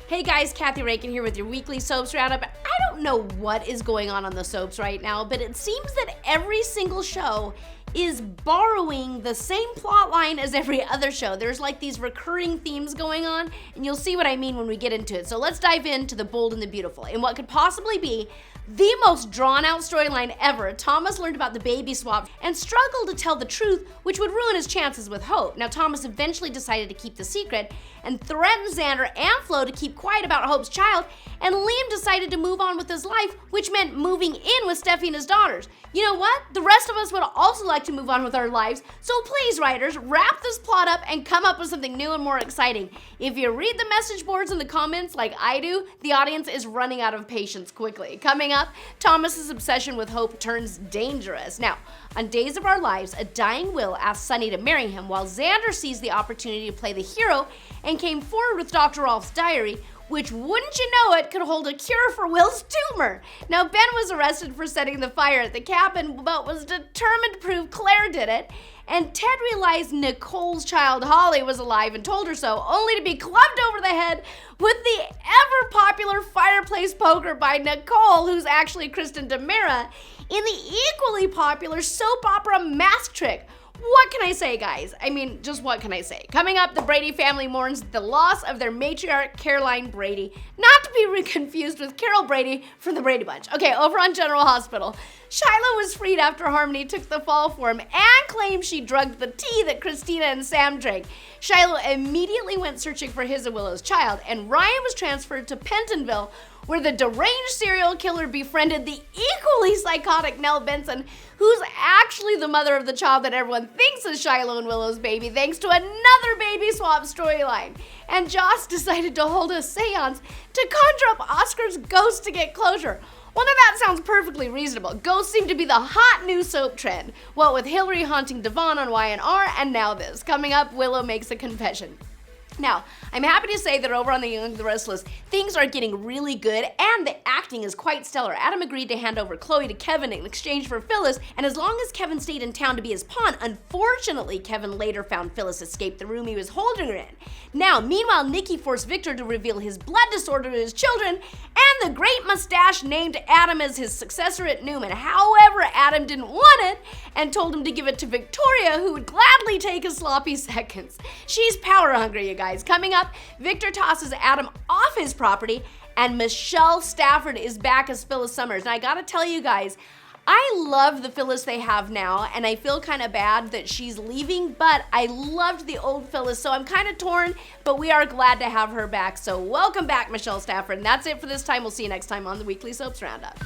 Hey guys, Kathy Rankin here with your weekly soaps roundup. I don't know what is going on the soaps right now, but it seems that every single show is borrowing the same plot line as every other show. There's like these recurring themes going on, and you'll see what I mean when we get into it. So let's dive into The Bold and the Beautiful. In what could possibly be the most drawn-out storyline ever, Thomas learned about the baby swap and struggled to tell the truth, which would ruin his chances with Hope. Now, Thomas eventually decided to keep the secret and threatened Xander and Flo to keep quiet about Hope's child, and Liam decided to move on with his life, which meant moving in with Steffy and his daughters. You know what? The rest of us would also like to move on with our lives, so please, writers, wrap this plot up and come up with something new and more exciting. If you read the message boards in the comments like I do, the audience is running out of patience quickly. Coming up, Thomas's obsession with Hope turns dangerous. Now, on Days of Our Lives, a dying Will asks Sonny to marry him, while Xander sees the opportunity to play the hero and came forward with Dr. Rolf's diary, which, wouldn't you know it, could hold a cure for Will's tumor. Now, Ben was arrested for setting the fire at the cabin, but was determined to prove Claire did it. And Ted realized Nicole's child Holly was alive and told her so, only to be clubbed over the head with the ever-popular fireplace poker by Nicole, who's actually Kristen DiMera, in the equally popular soap opera Mask Trick. What can I say, guys? I mean, just what can I say? Coming up, the Brady family mourns the loss of their matriarch, Caroline Brady. Not to be confused with Carol Brady from the Brady Bunch. Okay, over on General Hospital, Shiloh was freed after Harmony took the fall for him and claimed she drugged the tea that Christina and Sam drank. Shiloh immediately went searching for his and Willow's child, and Ryan was transferred to Pentonville, where the deranged serial killer befriended the equally psychotic Nell Benson, who's actually the mother of the child that everyone thinks is Shiloh and Willow's baby, thanks to another baby swap storyline. And Joss decided to hold a seance to conjure up Oscar's ghost to get closure. Well, now that sounds perfectly reasonable. Ghosts seem to be the hot new soap trend. What with Hillary haunting Devon on Y&R, and now this. Coming up, Willow makes a confession. Now, I'm happy to say that over on The Young and the Restless, things are getting really good and the acting is quite stellar. Adam agreed to hand over Chloe to Kevin in exchange for Phyllis, and as long as Kevin stayed in town to be his pawn, unfortunately, Kevin later found Phyllis escaped the room he was holding her in. Now, meanwhile, Nikki forced Victor to reveal his blood disorder to his children, and the great mustache named Adam as his successor at Newman. However, Adam didn't want it and told him to give it to Victoria, who would gladly take his sloppy seconds. She's power hungry, you guys. Coming up, Victor tosses Adam off his property, and Michelle Stafford is back as Phyllis Summers. And I gotta tell you guys, I love the Phyllis they have now, and I feel kind of bad that she's leaving, but I loved the old Phyllis, so I'm kind of torn, but we are glad to have her back. So welcome back, Michelle Stafford. And that's it for this time. We'll see you next time on the Weekly Soaps Roundup.